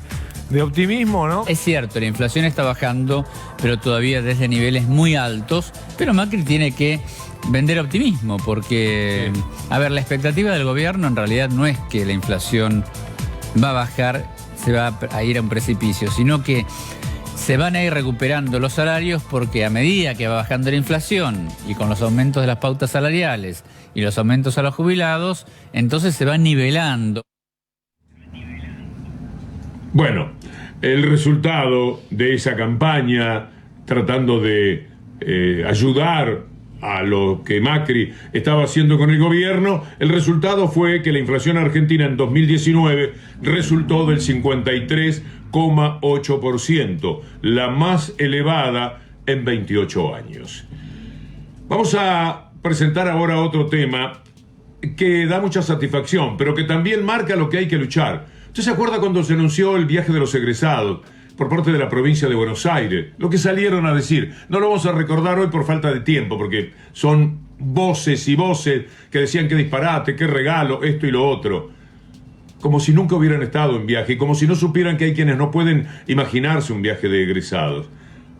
Speaker 18: optimismo, ¿no?
Speaker 17: Es cierto, la inflación está bajando, pero todavía desde niveles muy altos. Pero Macri tiene que vender optimismo, porque, a ver, la expectativa del gobierno en realidad no es que la inflación va a bajar, se va a ir a un precipicio, sino que se van a ir recuperando los salarios, porque a medida que va bajando la inflación y con los aumentos de las pautas salariales y los aumentos a los jubilados, entonces se va nivelando.
Speaker 1: Bueno, el resultado de esa campaña tratando de ayudar a lo que Macri estaba haciendo con el gobierno, el resultado fue que la inflación argentina en 2019 resultó del 53,8%, la más elevada en 28 años. Vamos a presentar ahora otro tema que da mucha satisfacción, pero que también marca lo que hay que luchar. ¿Usted se acuerda cuando se anunció el viaje de los egresados por parte de la provincia de Buenos Aires? Lo que salieron a decir. No lo vamos a recordar hoy por falta de tiempo, porque son voces y voces que decían que disparate, que regalo, esto y lo otro. Como si nunca hubieran estado en viaje, y como si no supieran que hay quienes no pueden imaginarse un viaje de egresados.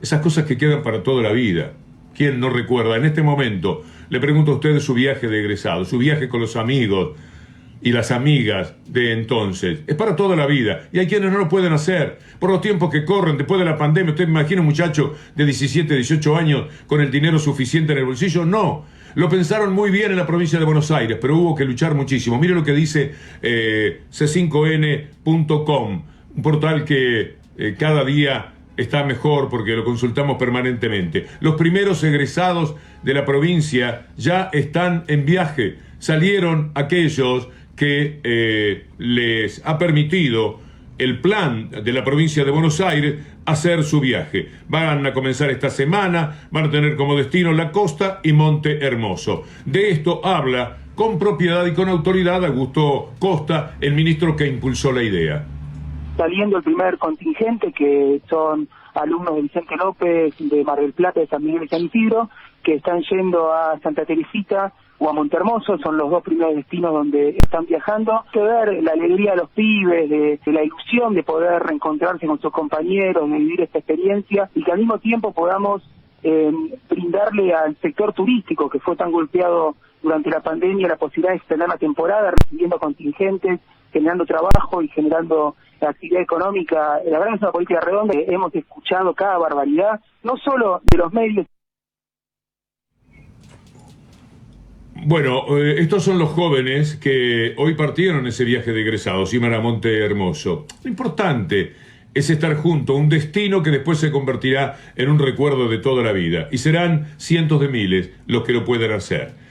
Speaker 1: Esas cosas que quedan para toda la vida. ¿Quién no recuerda? En este momento le pregunto a ustedes su viaje de egresados, su viaje con los amigos y las amigas de entonces. Es para toda la vida. Y hay quienes no lo pueden hacer por los tiempos que corren después de la pandemia. ¿Usted imagina un muchacho de 17, 18 años con el dinero suficiente en el bolsillo? No. Lo pensaron muy bien en la provincia de Buenos Aires, pero hubo que luchar muchísimo. Mire lo que dice c5n.com, un portal que cada día está mejor porque lo consultamos permanentemente. Los primeros egresados de la provincia ya están en viaje. Salieron aquellos que les ha permitido el plan de la provincia de Buenos Aires hacer su viaje. Van a comenzar esta semana, van a tener como destino la costa y Monte Hermoso. De esto habla con propiedad y con autoridad Augusto Costa, el ministro que impulsó la idea.
Speaker 19: Saliendo el primer contingente, que son alumnos de Vicente López, de Mar del Plata, de San Miguel de San Isidro, que están yendo a Santa Teresita o a Montehermoso, son los dos primeros destinos donde están viajando. Que ver la alegría de los pibes, de la ilusión de poder reencontrarse con sus compañeros, de vivir esta experiencia, y que al mismo tiempo podamos brindarle al sector turístico, que fue tan golpeado durante la pandemia, la posibilidad de extender la temporada, recibiendo contingentes, generando trabajo y generando actividad económica. La verdad es una política redonda. Hemos escuchado cada barbaridad, no solo de los medios.
Speaker 1: Bueno, estos son los jóvenes que hoy partieron ese viaje de egresados, iban a Monte Hermoso. Lo importante es estar juntos, un destino que después se convertirá en un recuerdo de toda la vida. Y serán cientos de miles los que lo puedan hacer.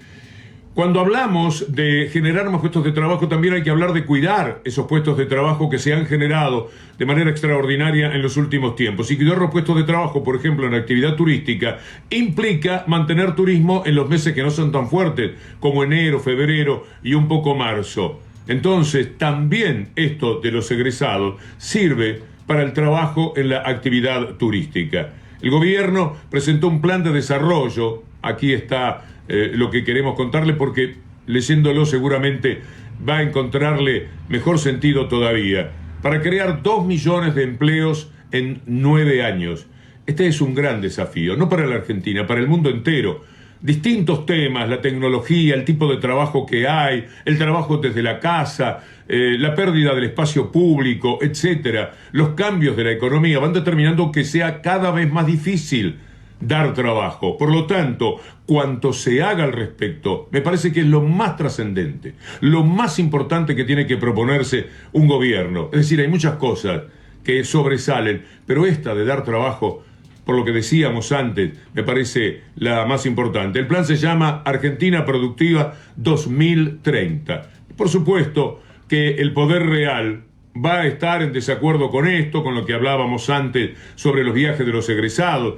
Speaker 1: Cuando hablamos de generar más puestos de trabajo, también hay que hablar de cuidar esos puestos de trabajo que se han generado de manera extraordinaria en los últimos tiempos. Y cuidar los puestos de trabajo, por ejemplo, en la actividad turística, implica mantener turismo en los meses que no son tan fuertes, como enero, febrero y un poco marzo. Entonces, también esto de los egresados sirve para el trabajo en la actividad turística. El gobierno presentó un plan de desarrollo. Aquí está lo que queremos contarle, porque leyéndolo seguramente va a encontrarle mejor sentido todavía. Para crear 2 millones de empleos en 9 años. Este es un gran desafío, no para la Argentina, para el mundo entero. Distintos temas, la tecnología, el tipo de trabajo que hay, el trabajo desde la casa, la pérdida del espacio público, etcétera. Los cambios de la economía van determinando que sea cada vez más difícil dar trabajo. Por lo tanto, cuanto se haga al respecto, me parece que es lo más trascendente, lo más importante que tiene que proponerse un gobierno. Es decir, hay muchas cosas que sobresalen, pero esta de dar trabajo, por lo que decíamos antes, me parece la más importante. El plan se llama Argentina Productiva 2030. Por supuesto que el poder real va a estar en desacuerdo con esto, con lo que hablábamos antes sobre los viajes de los egresados,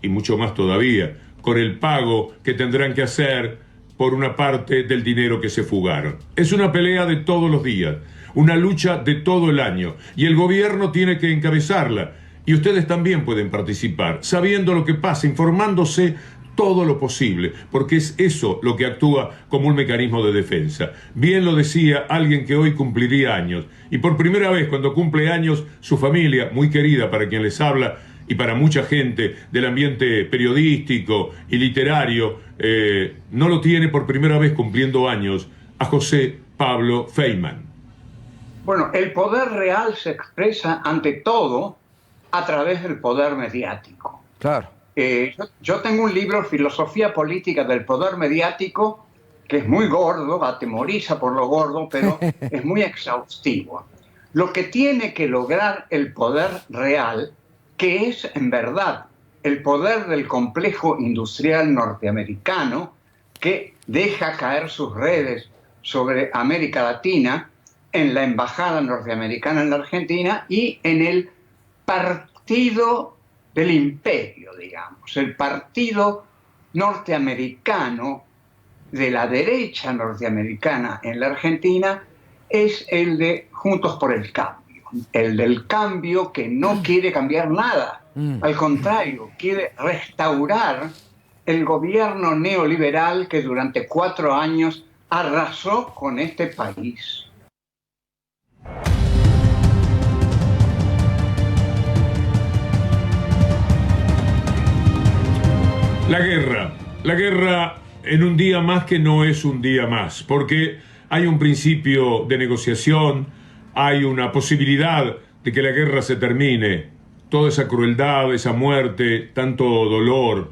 Speaker 1: y mucho más todavía, con el pago que tendrán que hacer por una parte del dinero que se fugaron. Es una pelea de todos los días, una lucha de todo el año, y el gobierno tiene que encabezarla. Y ustedes también pueden participar, sabiendo lo que pasa, informándose todo lo posible, porque es eso lo que actúa como un mecanismo de defensa. Bien lo decía alguien que hoy cumpliría años, y por primera vez cuando cumple años, su familia, muy querida para quien les habla, y para mucha gente del ambiente periodístico y literario, no lo tiene por primera vez cumpliendo años, a José Pablo Feynman.
Speaker 20: Bueno, el poder real se expresa ante todo a través del poder mediático.
Speaker 21: Claro.
Speaker 20: Yo tengo un libro, Filosofía Política del Poder Mediático, que es muy gordo, atemoriza por lo gordo, pero es muy exhaustivo. Lo que tiene que lograr el poder real, que es en verdad el poder del complejo industrial norteamericano, que deja caer sus redes sobre América Latina, en la embajada norteamericana en la Argentina y en el partido del imperio, digamos, el partido norteamericano de la derecha norteamericana en la Argentina es el de Juntos por el Cambio, el del cambio que no quiere cambiar nada, al contrario, quiere restaurar el gobierno neoliberal que durante 4 años arrasó con este país.
Speaker 1: La guerra en un día más que no es un día más, porque hay un principio de negociación, hay una posibilidad de que la guerra se termine, toda esa crueldad, esa muerte, tanto dolor,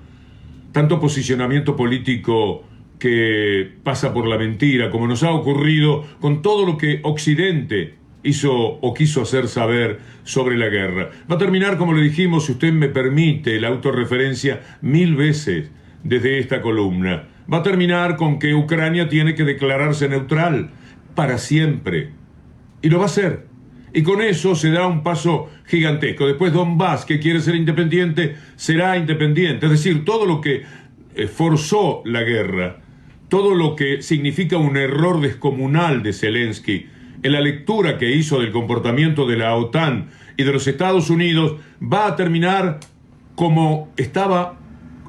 Speaker 1: tanto posicionamiento político que pasa por la mentira, como nos ha ocurrido con todo lo que Occidente hizo o quiso hacer saber sobre la guerra. Va a terminar, como le dijimos, si usted me permite la autorreferencia, 1000 veces desde esta columna. Va a terminar con que Ucrania tiene que declararse neutral para siempre. Y lo va a hacer. Y con eso se da un paso gigantesco. Después Donbass, que quiere ser independiente, será independiente. Es decir, todo lo que forzó la guerra, todo lo que significa un error descomunal de Zelensky, en la lectura que hizo del comportamiento de la OTAN y de los Estados Unidos, va a terminar como estaba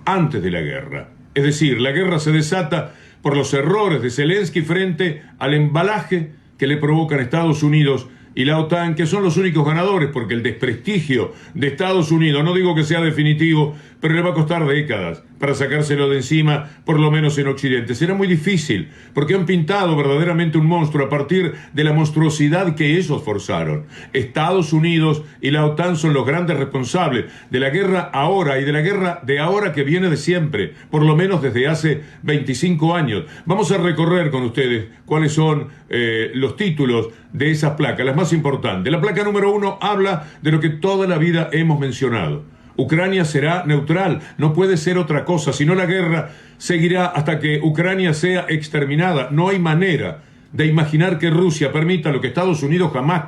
Speaker 1: antes de la guerra. Es decir, la guerra se desata por los errores de Zelensky frente al embalaje que le provocan Estados Unidos y la OTAN, que son los únicos ganadores, porque el desprestigio de Estados Unidos, no digo que sea definitivo, pero le va a costar décadas para sacárselo de encima, por lo menos en Occidente. Será muy difícil, porque han pintado verdaderamente un monstruo a partir de la monstruosidad que ellos forzaron. Estados Unidos y la OTAN son los grandes responsables de la guerra ahora y de la guerra de ahora que viene de siempre, por lo menos desde hace 25 años. Vamos a recorrer con ustedes cuáles son los títulos de esas placas, las más importantes. La placa número 1 habla de lo que toda la vida hemos mencionado. Ucrania será neutral, no puede ser otra cosa, si no la guerra seguirá hasta que Ucrania sea exterminada. No hay manera de imaginar que Rusia permita lo que Estados Unidos jamás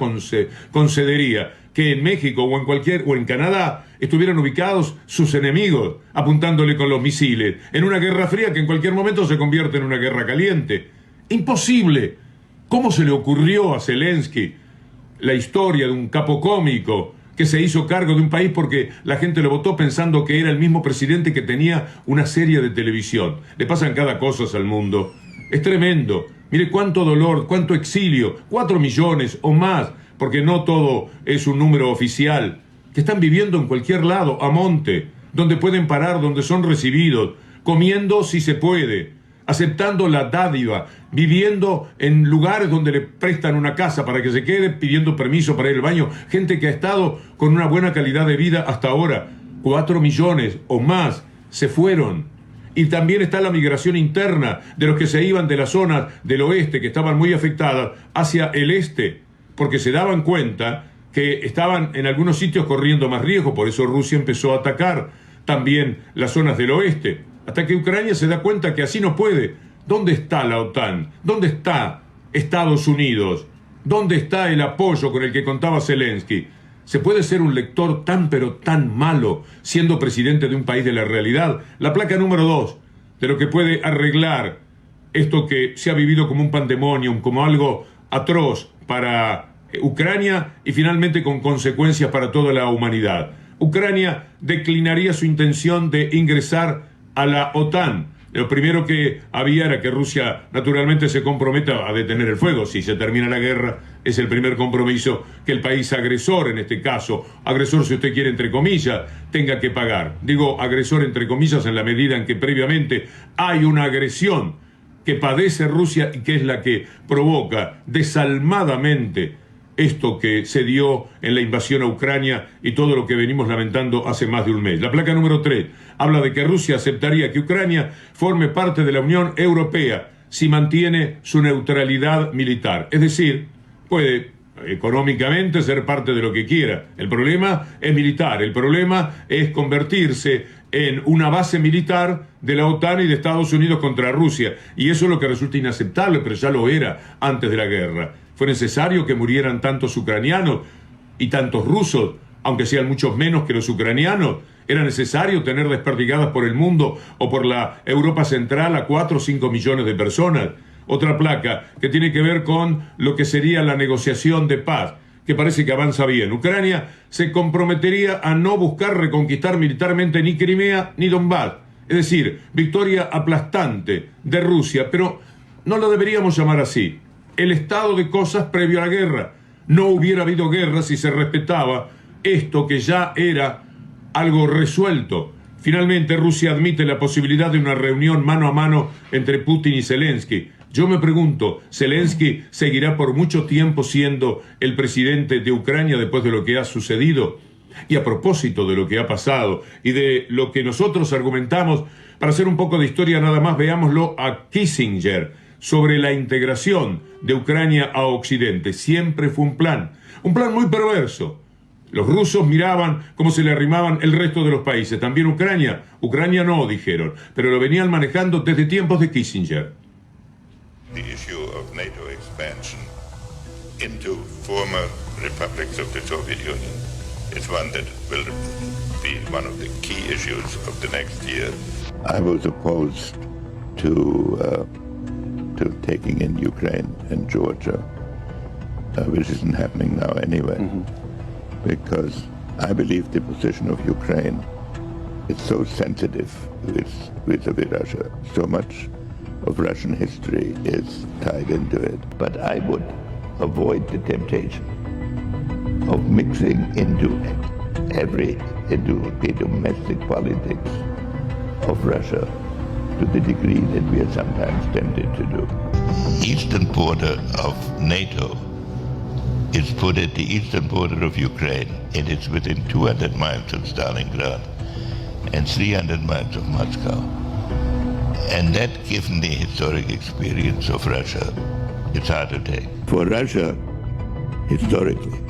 Speaker 1: concedería, que en México o en Canadá estuvieran ubicados sus enemigos apuntándole con los misiles, en una guerra fría que en cualquier momento se convierte en una guerra caliente. Imposible. ¿Cómo se le ocurrió a Zelensky la historia de un capo cómico que se hizo cargo de un país porque la gente lo votó pensando que era el mismo presidente que tenía una serie de televisión? Le pasan cada cosa al mundo. Es tremendo. Mire cuánto dolor, cuánto exilio, 4 millones o más, porque no todo es un número oficial, que están viviendo en cualquier lado, a monte, donde pueden parar, donde son recibidos, comiendo si se puede, aceptando la dádiva, viviendo en lugares donde le prestan una casa para que se quede, pidiendo permiso para ir al baño. Gente que ha estado con una buena calidad de vida hasta ahora. 4 millones o más se fueron. Y también está la migración interna de los que se iban de las zonas del oeste, que estaban muy afectadas, hacia el este, porque se daban cuenta que estaban en algunos sitios corriendo más riesgo. Por eso Rusia empezó a atacar también las zonas del oeste, hasta que Ucrania se da cuenta que así no puede. ¿Dónde está la OTAN? ¿Dónde está Estados Unidos? ¿Dónde está el apoyo con el que contaba Zelensky? ¿Se puede ser un lector tan pero tan malo siendo presidente de un país de la realidad? La placa número 2, de lo que puede arreglar esto que se ha vivido como un pandemonium, como algo atroz para Ucrania y finalmente con consecuencias para toda la humanidad. Ucrania declinaría su intención de ingresar a la OTAN. Lo primero que había era que Rusia naturalmente se comprometa a detener el fuego. Si se termina la guerra, es el primer compromiso que el país agresor, en este caso, agresor si usted quiere entre comillas, tenga que pagar. Digo agresor entre comillas en la medida en que previamente hay una agresión que padece Rusia y que es la que provoca desalmadamente esto que se dio en la invasión a Ucrania y todo lo que venimos lamentando hace más de un mes. La placa número 3 habla de que Rusia aceptaría que Ucrania forme parte de la Unión Europea si mantiene su neutralidad militar. Es decir, puede económicamente ser parte de lo que quiera. El problema es militar, el problema es convertirse en una base militar de la OTAN y de Estados Unidos contra Rusia. Y eso es lo que resulta inaceptable, pero ya lo era antes de la guerra. Fue necesario que murieran tantos ucranianos y tantos rusos, aunque sean muchos menos que los ucranianos. Era necesario tener desperdigadas por el mundo o por la Europa Central a 4 o 5 millones de personas. Otra placa que tiene que ver con lo que sería la negociación de paz, que parece que avanza bien. Ucrania se comprometería a no buscar reconquistar militarmente ni Crimea ni Donbass. Es decir, victoria aplastante de Rusia, pero no lo deberíamos llamar así. El estado de cosas previo a la guerra. No hubiera habido guerra si se respetaba esto que ya era algo resuelto. Finalmente, Rusia admite la posibilidad de una reunión mano a mano entre Putin y Zelensky. Yo me pregunto, ¿Zelensky seguirá por mucho tiempo siendo el presidente de Ucrania después de lo que ha sucedido? Y a propósito de lo que ha pasado y de lo que nosotros argumentamos, para hacer un poco de historia nada más, veámoslo a Kissinger, sobre la integración de Ucrania a Occidente. Siempre fue un plan muy perverso. Los rusos miraban cómo se le arrimaban el resto de los países, también Ucrania. Ucrania no, dijeron, pero lo venían manejando desde tiempos de Kissinger.
Speaker 21: The issue of NATO expansion into former republics of the Soviet Union is one that will be one of the key issues of the next year.
Speaker 22: I was opposed to taking in Ukraine and Georgia, which isn't happening now anyway, because I believe the position of Ukraine is so sensitive with Russia. So much of Russian history is tied into it. But I would avoid the temptation of mixing into the domestic politics of Russia to the degree that we are sometimes tempted to do.
Speaker 21: Eastern border of NATO is put at the eastern border of Ukraine. It is within 200 miles of Stalingrad and 300 miles of Moscow. And that, given the historic experience of Russia, it's hard to take.
Speaker 22: For Russia, historically,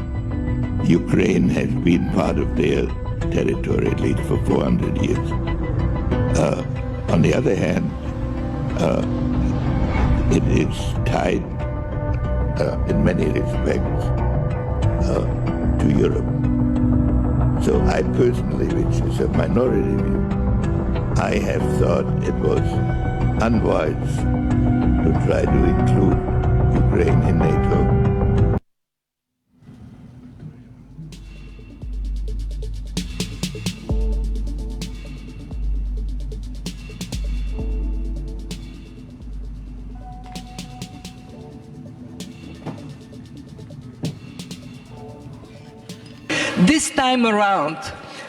Speaker 22: Ukraine has been part of their territory at least for 400 years. On the other hand, it is tied in many respects to Europe. So I personally, which is a minority view, I have thought it was unwise to try to include Ukraine in NATO.
Speaker 23: This time around,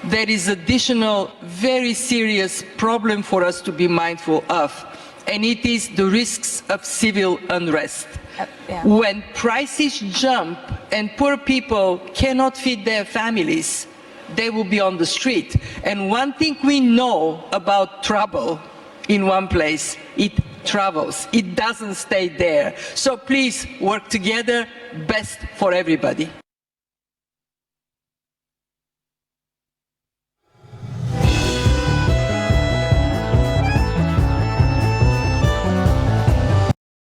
Speaker 23: there is additional very serious problem for us to be mindful of, and it is the risks of civil unrest. When prices jump and poor people cannot feed their families, they will be on the street. And one thing we know about trouble in one place, it travels. It doesn't stay there. So please work together, best for everybody.